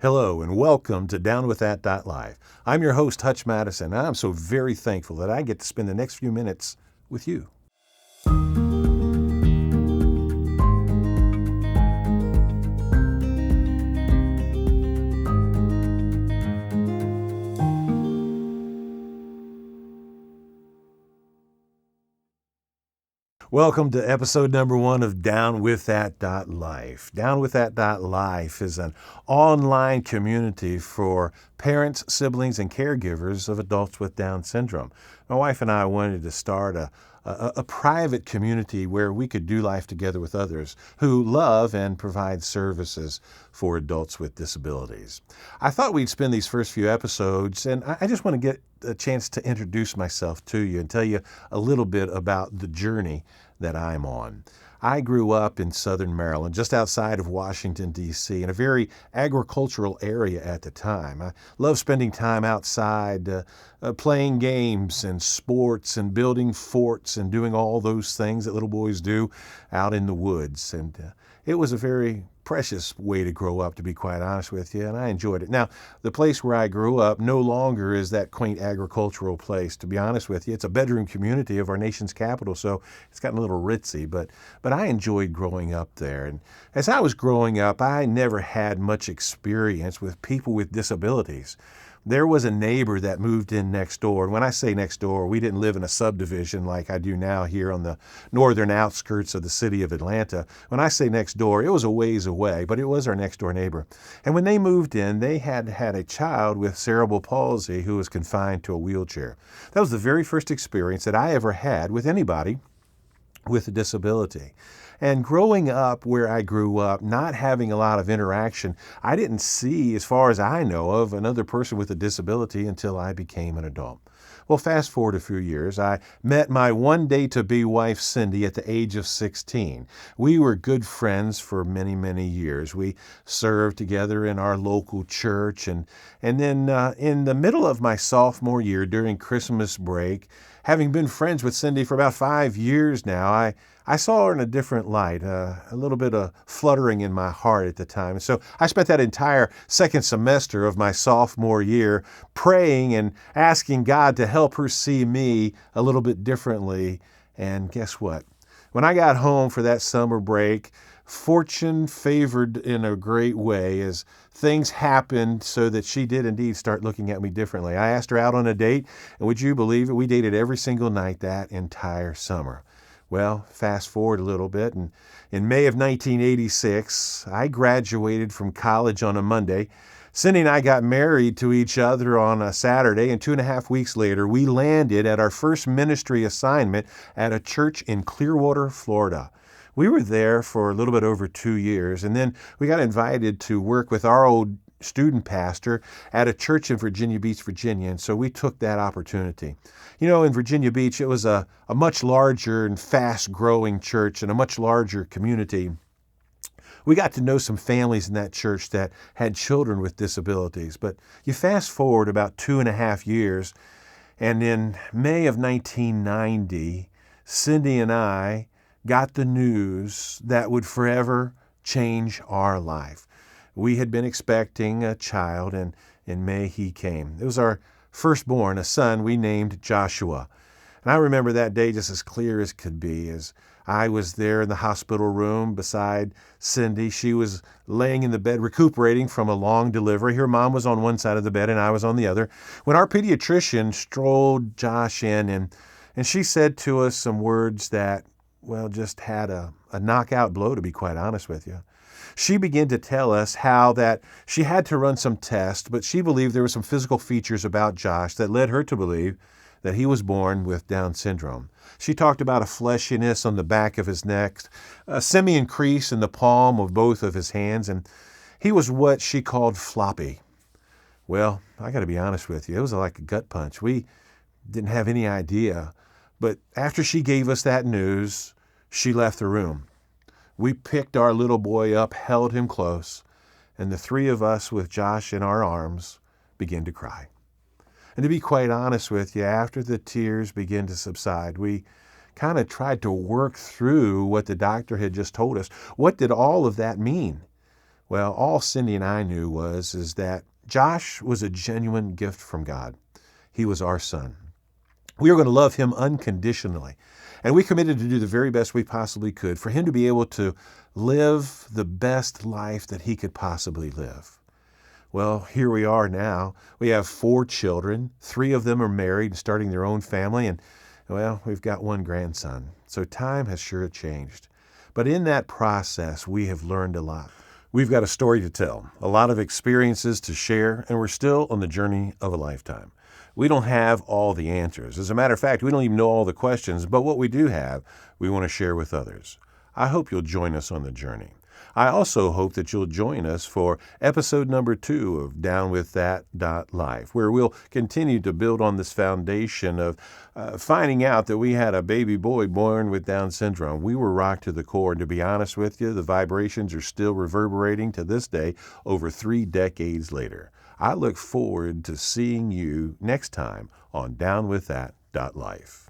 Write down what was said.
Hello and welcome to DownWithThat.Life. I'm your host, Hutch Matteson, and I'm so very thankful that I get to spend the next few minutes with you. Welcome to episode number 1 of DownWithThat.Life. DownWithThat.Life is an online community for parents, siblings, and caregivers of adults with Down syndrome. My wife and I wanted to start a private community where we could do life together with others who love and provide services for adults with disabilities. I thought we'd spend these first few episodes, and I just want to get a chance to introduce myself to you and tell you a little bit about the journey that I'm on. I grew up in southern Maryland, just outside of Washington, D.C., in a very agricultural area at the time. I love spending time outside, playing games and sports and building forts and doing all those things that little boys do out in the woods. And it was a very precious way to grow up, to be quite honest with you, and I enjoyed it. Now, the place where I grew up no longer is that quaint agricultural place, to be honest with you. It's a bedroom community of our nation's capital, so it's gotten a little ritzy, but I enjoyed growing up there. And as I was growing up, I never had much experience with people with disabilities. There was a neighbor that moved in next door. And when I say next door, we didn't live in a subdivision like I do now here on the northern outskirts of the city of Atlanta. When I say next door, it was a ways away, but it was our next door neighbor. And when they moved in, they had a child with cerebral palsy who was confined to a wheelchair. That was the very first experience that I ever had with anybody with a disability. And growing up where I grew up, not having a lot of interaction, I didn't see, as far as I know of, another person with a disability until I became an adult. Well, fast forward a few years, I met my one-day-to-be wife, Cindy, at the age of 16. We were good friends for many, many years. We served together in our local church. And then in the middle of my sophomore year, during Christmas break, having been friends with Cindy for about 5 years now, I saw her in a different light, a little bit of fluttering in my heart at the time. And so I spent that entire second semester of my sophomore year praying and asking God to help her see me a little bit differently. And guess what? When I got home for that summer break, fortune favored in a great way as things happened so that she did indeed start looking at me differently. I asked her out on a date, and would you believe it? We dated every single night that entire summer. Well, fast forward a little bit, and in May of 1986, I graduated from college on a Monday. Cindy and I got married to each other on a Saturday, and 2.5 weeks later, we landed at our first ministry assignment at a church in Clearwater, Florida. We were there for a little bit over 2 years, and then we got invited to work with our old student pastor at a church in Virginia Beach, Virginia, and so we took that opportunity. You know, in Virginia Beach, it was a much larger and fast-growing church and a much larger community. We got to know some families in that church that had children with disabilities, but you fast forward about 2.5 years, and in May of 1990, Cindy and I got the news that would forever change our life. We had been expecting a child, and in May he came. It was our firstborn, a son we named Joshua. And I remember that day just as clear as could be, as I was there in the hospital room beside Cindy. She was laying in the bed recuperating from a long delivery. Her mom was on one side of the bed and I was on the other, when our pediatrician strolled Josh in, and she said to us some words that, well, just had a knockout blow, to be quite honest with you. She began to tell us how that she had to run some tests, but she believed there were some physical features about Josh that led her to believe that he was born with Down syndrome. She talked about a fleshiness on the back of his neck, a simian crease in the palm of both of his hands, and he was what she called floppy. Well, I got to be honest with you, it was like a gut punch. We didn't have any idea, but after she gave us that news, she left the room. We picked our little boy up, held him close, and the three of us with Josh in our arms began to cry. And to be quite honest with you, after the tears began to subside, we kind of tried to work through what the doctor had just told us. What did all of that mean? Well, all Cindy and I knew is that Josh was a genuine gift from God. He was our son. We were going to love him unconditionally. And we committed to do the very best we possibly could for him to be able to live the best life that he could possibly live. Well, here we are now. We have 4 children. 3 of them are married and starting their own family. And, well, we've got 1 grandson. So time has sure changed. But in that process, we have learned a lot. We've got a story to tell, a lot of experiences to share, and we're still on the journey of a lifetime. We don't have all the answers. As a matter of fact, we don't even know all the questions, but what we do have, we want to share with others. I hope you'll join us on the journey. I also hope that you'll join us for episode number 2 of DownWithThat.Life, where we'll continue to build on this foundation of finding out that we had a baby boy born with Down syndrome. We were rocked to the core, and to be honest with you, the vibrations are still reverberating to this day, over 3 decades later. I look forward to seeing you next time on DownWithThat.Life.